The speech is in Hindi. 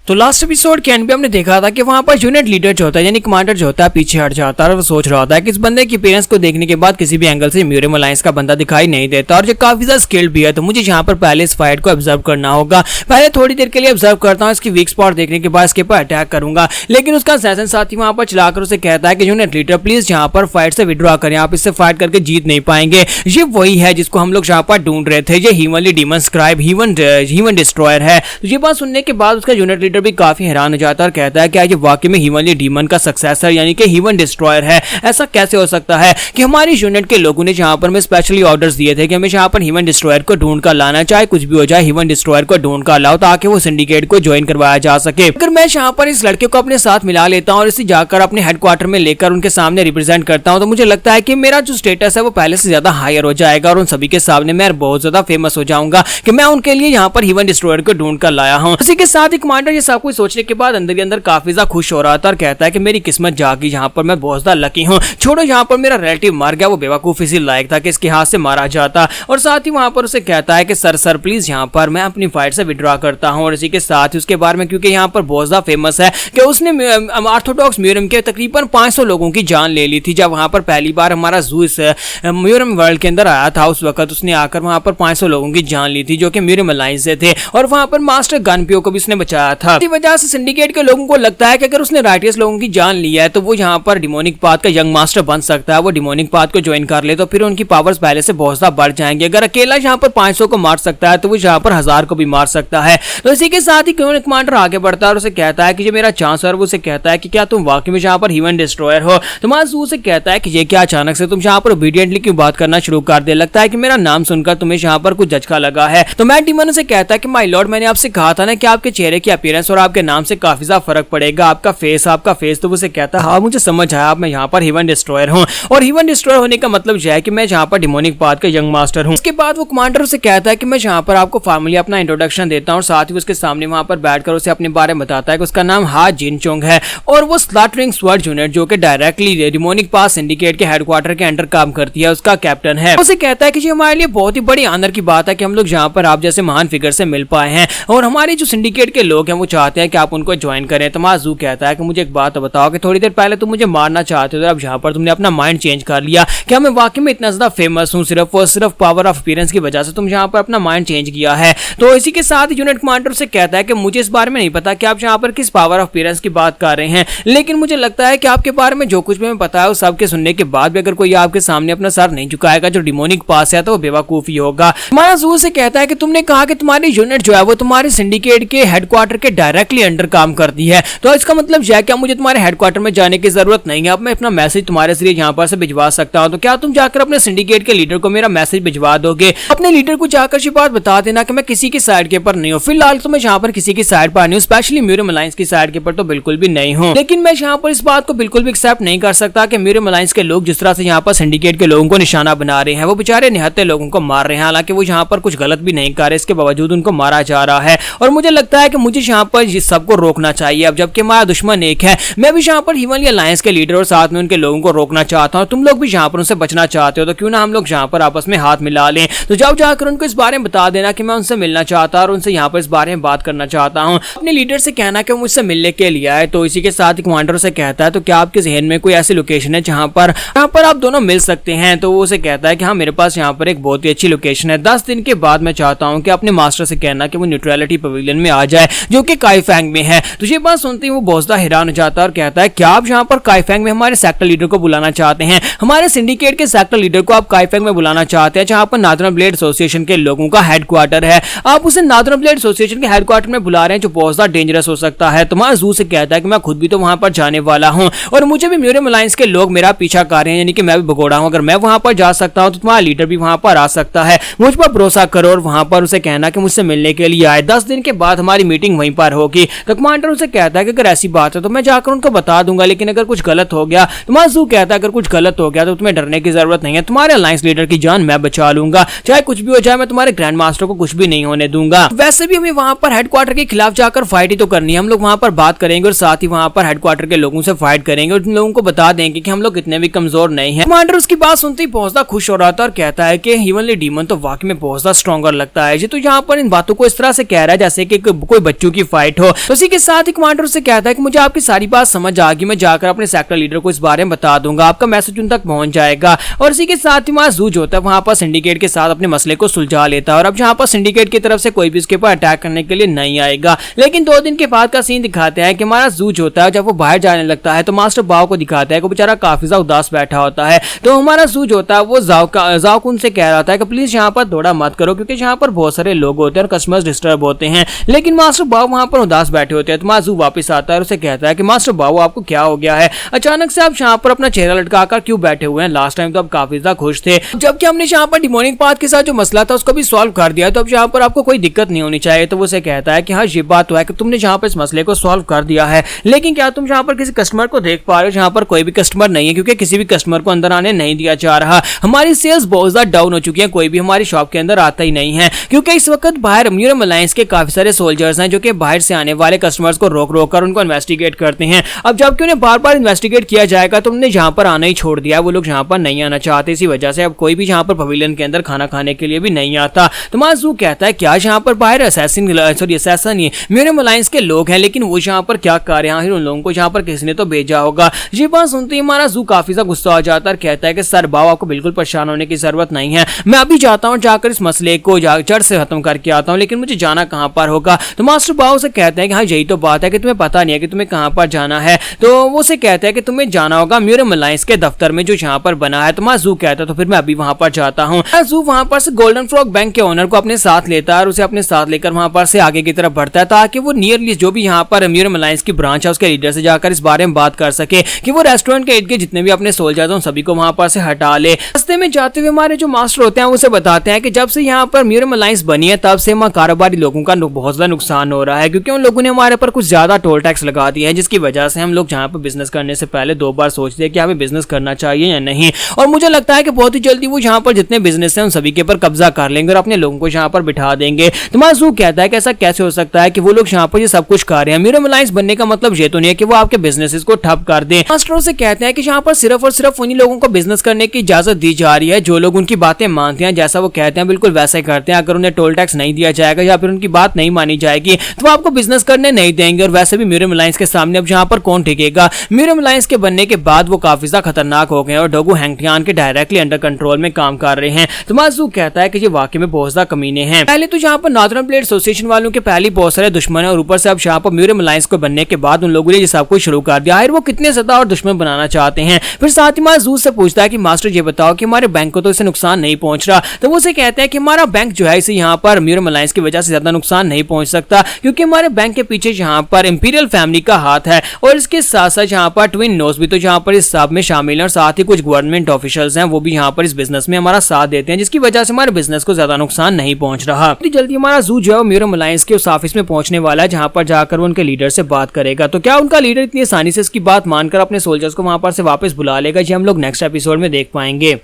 तो लास्ट एपिसोड के एंड पे हमने देखा था कि वहां पर यूनिट लीडर जो होता है यानी कमांडर जो होता है पीछे हट जाता है और वो सोच रहा होता है कि इस बंदे की पेरेंट्स को देखने के बाद किसी भी एंगल से म्यूरियम अलायंस का बंदा दिखाई नहीं देता और जो काफी ज्यादा स्किल्ड भी है, तो मुझे यहाँ पर पहले इस फाइट को ऑब्जर्व करना होगा। पहले थोड़ी देर के लिए ऑब्जर्व करता हूँ, इसकी वीक स्पॉट देखने के बाद इसके ऊपर अटैक करूंगा। लेकिन उसका सेशन साथी वहां पर चलाकर उसे कहता है कि यूनिट लीडर प्लीज यहाँ पर फाइट से विड्रॉ करें, आप इससे फाइट करके जीत नहीं पाएंगे। ये वही है जिसको हम लोग यहाँ पर ढूंढ रहे थे, ये हीवनली डीमन स्क्राइब हीवन डिस्ट्रॉयर है। तो ये बात सुनने के बाद उसका यूनिट लीडर भी काफी हैरान हो जाता है और कहता है कि ये वाकई में हीवनली डीमन का सक्सेसर यानी कि हीवन डिस्ट्रॉयर है। ऐसा कैसे हो सकता है कि हमारी यूनिट के लोगों ने जहां पर हमें स्पेशली ऑर्डर्स दिए थे कि हमें यहाँ पर हीवन डिस्ट्रॉयर को ढूंढ कर लाना, चाहे कुछ भी हो जाए हीवन डिस्ट्रॉयर को ढूंढ कर लाओ ताकि वो सिंडिकेट को ज्वाइन करवाया जा सके। अगर मैं यहाँ पर इस लड़के को अपने साथ मिला लेता हूँ और इसे जाकर अपने हेडक्वार्टर में लेकर उनके सामने रिप्रेजेंट करता हूँ, तो मुझे लगता है कि मेरा जो स्टेटस है वो पहले से ज्यादा हायर हो जाएगा और उन सभी के सामने मैं बहुत ज्यादा फेमस हो जाऊंगा कि मैं उनके लिए यहाँ पर हीवन डिस्ट्रॉयर को ढूंढ कर लाया हूँ। इसी के साथ ही कमांडर ये सब कुछ सोचने के बाद अंदर ही अंदर काफी ज्यादा खुश हो रहा था और कहता है कि मेरी किस्मत जागी, यहाँ पर मैं बहुत ज्यादा लकी हूँ। छोड़ो, यहाँ पर मेरा रिलेटिव मार गया, वो बेवकूफ इसी लायक था कि इसके हाथ से मारा जाता। और साथ ही वहां पर उसे कहता है कि सर प्लीज यहाँ पर मैं अपनी फाइट से विड्रॉ करता हूँ। और इसी के साथ ही उसके बारे में, क्योंकि यहाँ पर बहुत ज्यादा फेमस है कि उसने ऑर्थोडॉक्स म्यूजियम के तकरीबन 500 लोगों की जान ले ली थी। जब वहां पर पहली बार हमारा जू इस म्यूजियम वर्ल्ड के अंदर आया था, उस वक्त उसने आकर वहां पर 500 लोगों की जान ली थी जो कि म्यूजियम अलायंस से थे और वहां पर मास्टर गनपियो को भी उसने बचाया था। इसी वजह से सिंडिकेट के लोगों को लगता है कि अगर उसने राइटियस लोगों की जान ली है तो वो यहाँ पर डिमोनिक पाथ का यंग मास्टर बन सकता है। वो डिमोनिक पाथ को ज्वाइन कर ले तो फिर उनकी पावर्स पहले से बहुत ज्यादा बढ़ जाएंगे। अगर अकेला यहाँ पर 500 को मार सकता है तो वो यहाँ पर 1000 को भी मार सकता है। तो इसी के साथ ही कमांडर आगे बढ़ता है और उसे कहता है कि ये मेरा चांस है। और वो उसे कहता है कि क्या तुम वाकई में यहाँ पर हीवन डिस्ट्रॉयर हो? तुम्हारा जू से कहता है कि ये क्या अचानक से तुम यहाँ पर ओबीडियंटली क्यों बात करना शुरू कर दे? लगता है कि मेरा नाम सुनकर तुम्हें यहाँ पर कुछ झटका लगा है। तो मैट डीमन से कहता है कि माय लॉर्ड, मैंने आपसे कहा था ना कि आपके चेहरे की अपीयरेंस और आपके नाम से काफी ज्यादा फर्क पड़ेगा, आपका फेस। तो उसे कहता है हाँ मुझे समझ आया, मैं यहाँ पर हीवन डिस्ट्रॉयर हूँ और हीवन डिस्ट्रॉयर होने का मतलब यह है कि मैं यहाँ पर डिमोनिक पाथ का यंग मास्टर हूँ। उसके बाद वो कमांडर उसे कहता है कि मैं यहाँ पर आपको फॉर्मली अपना इंट्रोडक्शन देता हूँ और साथ ही उसके सामने वहां पर बैठकर उसे अपने बारे में बताता है कि उसका नाम हा जिनचोंग है और वो स्लॉटरिंग स्वर्ड यूनिट जो कि डायरेक्टली डिमोनिक पाथ सिंडिकेट के हेडक्वार्टर के अंडर काम करती है उसका कैप्टन है। उसे कहता है कि ये हमारे लिए बहुत ही बड़ी ऑनर की बात है कि हम लोग यहाँ पर आप जैसे महान फिगर से मिल पाए हैं और हमारे जो सिंडिकेट के लोग हैं वो चाहते हैं कि आप उनको ज्वाइन करें। तो माजू कहता है कि मुझे एक बात बताओ कि थोड़ी देर पहले तुम मुझे मारना चाहते थे, अब यहाँ पर तुमने अपना माइंड चेंज कर लिया। क्या मैं वाकई में इतना ज्यादा फेमस हूँ सिर्फ और सिर्फ पावर ऑफ अपीयरेंस की वजह से तुम यहाँ पर अपना माइंड चेंज किया है? तो इसी के साथ यूनिट कमांडर से कहता है कि मुझे इस बारे में नहीं पता कि आप यहाँ पर किस पावर ऑफ अपीयरेंस की बात कर रहे हैं, लेकिन मुझे लगता है कि आपके बारे में जो कुछ भी मैं पता है उस सब के सुनने के बाद भी अगर कोई आपके सामने अपना सर नहीं झुकाएगा जो डिमोनिक पास है तो वो बेवकूफी होगा। हमारा जू से कहता है कि तुमने कहा कि तुम्हारी यूनिट जो है वो तुम्हारे सिंडिकेट के हेडक्वार्टर के डायरेक्टली अंडर काम करती है, तो इसका मतलब यह क्या मुझे तुम्हारे हेडक्वार्टर में जाने की जरूरत नहीं है? अब मैं अपना मैसेज तुम्हारे जरिए यहाँ पर से भिजवा सकता हूँ। तो क्या तुम जाकर अपने सिंडिकेट के लीडर को मेरा मैसेज भिजवा दोगे? अपने लीडर को जाकर ये बात बता देना कि मैं किसी की साइड के ऊपर नहीं हूँ। फिलहाल तो मैं यहाँ पर किसी की साइड पर नहीं हूँ, स्पेशली म्यूरियम अलायंस की साइड के ऊपर तो बिल्कुल भी नहीं हूँ। लेकिन मैं यहाँ पर इस बात को बिल्कुल भी एक्सेप्ट नहीं कर सकता कि म्यूरियम अलायंस के लोग जिस तरह से यहाँ पर सिंडिकेट के लोगों को निशाना बना रहे हैं, वो बेचारे निहत्ते लोगों को मार रहे हैं। हालांकि वो यहाँ पर कुछ गलत भी नहीं कर रहे, इसके बावजूद उनको मारा जा रहा है और मुझे लगता है कि मुझे यहाँ पर इस सबको रोकना चाहिए। अब जबकि हमारा दुश्मन एक है, मैं भी यहाँ पर हीवनली अलायंस के लीडर और साथ में उनके लोगों को रोकना चाहता हूँ। तुम लोग भी यहाँ पर उनसे बचना चाहते हो तो क्यों ना हम लोग यहाँ पर आपस में हाथ मिला लें। तो जाओ जाकर उनको इस बारे में बता देना कि मैं उनसे मिलना चाहता और उनसे यहाँ पर इस बारे में बात करना चाहता हूँ। अपने लीडर से कहना कि वो मुझसे मिलने के लिए आए। तो इसी के साथ कमांडर से कहता है तो क्या आपके जहन में कोई ऐसी लोकेशन है जहाँ पर आप दोनों मिल सकते हैं? तो वो उसे कहता है कि हाँ मेरे पास यहाँ पर एक बहुत ही अच्छी लोकेशन है। 10 दिन के बाद मैं चाहता हूँ कि अपने मास्टर से कहना कि वो न्यूट्रलिटी पवेलियन में आ जाए जो कि काइफेंग में है। तो ये बात सुनते ही वो बहुत ज्यादा हैरान हो जाता है और कहता है क्या आप यहाँ पर काइफेंग में हमारे सेक्टर लीडर को बुलाना चाहते हैं? हमारे सिंडिकेट के सेक्टर लीडर को आप काइफेंग में बुलाना चाहते हैं जहाँ पर नॉर्दर्न ब्लेड एसोसिएशन के लोगों का हेडक्वार्टर है। आप उसे नॉर्दर्न ब्लेड एसोसिएशन के हेडक्वार्टर में बुला रहे हैं जो बहुत ज्यादा डेंजरस हो सकता है। तुम्हारा जू से कहता है कि मैं खुद भी तो वहां पर जाने वाला हूं और मुझे भी म्यूरियम अलायंस के लोग मेरा पीछा कर रहे हैं, यानी कि मैं भी भगोड़ा हूं। अगर मैं वहां पर जा सकता हूं तो तुम्हारा लीडर भी वहां पर आ सकता है। मुझ पर भरोसा करो और वहां पर उसे कहना कि मुझसे मिलने के लिए आए। 10 दिन के बाद हमारी मीटिंग वहीं पर होगी। तो कमांडर उसे कहता है कि अगर ऐसी बात है तो मैं जाकर उनको बता दूंगा, लेकिन अगर कुछ गलत हो गया, तुम्हारा जू कहता है अगर कुछ गलत हो गया तो तुम्हें डरने की जरूरत नहीं है, तुम्हारे अलायंस लीडर की जान मैं बचा लूंगा। चाहे कुछ भी हो जाए मैं तुम्हारे ग्रैंड मास्टर को कुछ भी नहीं होने दूंगा। वैसे भी हमें वहां पर हेडक्वार्टर के खिलाफ जाकर फाइट ही तो करनी है। हम लोग वहां पर बात करेंगे और साथ ही वहां पर हेडक्वार्टर के लोगों से फाइट करेंगे और उन लोगों को बता देंगे कि हम लोग इतने भी कमजोर नहीं हैं। कमांडर उसकी बात सुनते ही बहुत ज्यादा खुश हो रहा था और कहता है कि हीवनली डीमन तो वाकई में बहुत ज्यादा स्ट्रॉन्गर लगता है। ये तो यहाँ पर इन बातों को इस तरह से कह रहा है जैसे कि कोई बच्चों की फाइट हो। तो इसी के साथ ही कमांडर से कहता है कि मुझे आपकी सारी बात समझ आ गई, मैं जाकर अपने सेक्टर लीडर को इस बारे में बता दूंगा, आपका मैसेज उन तक पहुंच जाएगा। और इसी के साथ ही वहां जू जो होता है वहां पर सिंडिकेट के साथ अपने मसले को सुलझा लेता है और अब जहां पर सिंडिकेट की तरफ से कोई भी उसके ऊपर अटैक करने के लिए नहीं आएगा। लेकिन 2 दिन के बाद का सीन दिखाते हैं कि हमारा जू जो होता है जब वो बाहर जाने लगता है तो मास्टर बाओ को दिखाता है कि बेचारा काफी ज्यादा उदास बैठा होता है। तो हमारा जू जो होता है वो जाओ कुन से कह रहा था कि प्लीज यहाँ पर थोड़ा मत करो क्योंकि यहाँ पर बहुत सारे लोग होते हैं और कस्टमर्स डिस्टर्ब होते हैं। लेकिन मास्टर बाओ वहां पर उदास बैठे होते हैं। तो जू वापस आता है और उसे कहता है कि मास्टर बाओ आपको क्या हो गया है, अचानक से आप यहाँ पर अपना चेहरा लटकाकर क्यों बैठे हुए हैं, लास्ट टाइम तो आप काफी ज्यादा खुश थे, जबकि हमने यहाँ पर डिमोनिक पाथ के साथ जो मसला था उसको भी सॉल्व कर दिया, तो अब यहाँ पर आपको कोई दिक्कत नहीं होनी चाहिए। तो वो उसे कहता है कि हाँ ये बात तो है कि तुमने यहाँ पर इस मसले को सॉल्व कर दिया है, लेकिन क्या तुम यहाँ पर किसी कस्टमर को देख पा रहे हो? यहाँ पर कोई भी कस्टमर नहीं है क्योंकि किसी भी कस्टमर को अंदर आने नहीं दिया जा रहा। हमारी सेल्स बहुत ज्यादा डाउन हो चुकी है, कोई भी हमारी शॉप के अंदर आता ही नहीं है क्योंकि इस वक्त बाहर म्यूरम अलायंस के काफी सारे सोल्जर्स हैं जो कि बाहर से आने वाले कस्टमर्स को रोक रोक कर उनको इन्वेस्टिगेट करते हैं। अब जबकि उन्हें बार बार इन्वेस्टिगेट किया जाएगा तो उन्हें यहाँ पर आना ही छोड़ दिया, वो लोग यहाँ पर नहीं आना चाहते, इसी वजह से अब कोई भी यहाँ पर पवेलियन के अंदर खाना खाने के लिए भी नहीं आता। तो माजू कहता है क्या यहाँ पर बाहर असैसिन नहीं म्यूरम अलायंस के लोग हैं, लेकिन वो यहाँ पर क्या कर रहे हैं, उन लोगों को यहाँ पर किसने तो भेजा होगा। ये बात सुनते ही हमारा जू काफी सा गुस्सा हो जाता है, कहता है कि सर बाओ आपको बिल्कुल परेशान होने की जरूरत नहीं है, मैं अभी जाता हूँ जाकर इस मसले को जड़ से खत्म करके आता हूँ, लेकिन मुझे जाना कहाँ पर होगा। तो मास्टर बाओ से कहते हैं कि हाँ यही तो बात है कि तुम्हें पता नहीं है कि तुम्हें कहाँ पर जाना है। तो वो से कहता है कि तुम्हें जाना होगा म्यूरम अलायंस के दफ्तर में जो यहाँ पर बना है। तो माजू कहता है तो फिर मैं अभी वहां पर जाता हूँ। जू वहां पर से गोल्डन फ्रॉग बैंक के ओनर को अपने साथ लेता है और उसे अपने साथ लेकर वहां पर से आगे की तरफ बढ़ता है ताकि वो नियरली जो भी यहाँ पर म्यूरम अलायंस की ब्रांच है उसके लीडर से जाकर इस बारे में बात कर सके कि वो रेस्टोरेंट के इर्द गिर्द जितने भी अपने सोल्जर्स हैं सभी को वहां पर से हटा ले। रास्ते में जाते हुए हमारे जो मास्टर होते हैं उसे बताते हैं कि जब से यहाँ पर म्यूरम अलायंस बनी है तब से वहाँ कारोबारी लोगों का बहुत ज्यादा नुकसान हो रहा है क्योंकि उन लोगों ने हमारे पर कुछ ज्यादा टोल टैक्स लगा दिया है, जिसकी वजह से हम लोग जहाँ पर बिजनेस करने से पहले 2 बार सोचते हैं कि हमें बिजनेस करना चाहिए या नहीं। और मुझे लगता है कि बहुत ही जल्दी वो यहाँ पर जितने बिजनेस हैं उन सभी के ऊपर कब्जा कर लेंगे और अपने लोगों को यहाँ पर बिठा देंगे। तो माजू कहता है कि ऐसा कैसे हो सकता है कि वो लोग यहाँ पर ये सब कुछ कर रहे हैं, म्यूरम अलायंस बनने का मतलब ये तो नहीं है कि वो आपके बिजनेसेस को ठप कर दें। मास्टरों से कहते हैं कि यहाँ पर सिर्फ और सिर्फ उन्हीं लोगों को बिजनेस करने की इजाजत दी जा रही है जो लोग उनकी बातें मानते हैं, जैसा वो कहते हैं बिल्कुल वैसा ही करते हैं। अगर उन्हें टोल टैक्स नहीं दिया जाएगा या फिर उनकी बात नहीं मानी जाएगी तो वो आपको बिजनेस करने नहीं देंगे। और वैसे भी म्यूरम अलायंस के सामने अब यहाँ पर कौन टिकेगा? म्यूरम अलायंस के बनने के बाद वो काफी ज्यादा खतरनाक हो गए और डोगू हैंगटियान के डायरेक्टली अंडर कंट्रोल में काम कर रहे हैं। तो माजू कहता है कि ये वाकई में बहुत ज्यादा कमीने हैं। पहले तो यहाँ पर नॉर्दर्न प्लेट एसोसिएशन वालों के पहले बहुत सारे दुश्मन है और ऊपर से अब यहाँ पर म्यूरम अलायंस को बनने के बाद उन लोगों ने ये सब कुछ शुरू कर दिया है, वो कितने ज्यादा और दुश्मन बनाना चाहते हैं। फिर साथ ही माजू से पूछता है कि मास्टर ये बताओ कि हमारे बैंक को तो इससे नुकसान नहीं पहुंच रहा। तो वो से कहते हैं कि हमारा बैंक जो है इसे यहाँ पर म्यूरम अलायंस की वजह से ज्यादा नुकसान नहीं पहुंच सकता क्योंकि हमारे बैंक के पीछे यहाँ पर इंपीरियल फैमिली का हाथ है और इसके साथ साथ यहाँ पर ट्विन नोज भी तो यहाँ पर इस सब में शामिल है और साथ ही कुछ गवर्नमेंट ऑफिशियल्स हैं वो भी यहाँ पर इस बिजनेस में हमारा साथ देते हैं, जिसकी वजह से हमारे बिजनेस को ज्यादा नुकसान नहीं पहुंच रहा। जल्दी हमारा जू जो है म्यूरम अलायंस के उस ऑफिस में पहुंचने वाला है जहाँ पर जाकर वो उनके लीडर से बात करेगा। तो क्या उनका लीडर इतनी आसानी से इसकी बात मानकर अपने सोल्जर्स को वहां पर से वापस बुला लेगा? ये हम लोग नेक्स्ट एपिसोड में देख पाएंगे।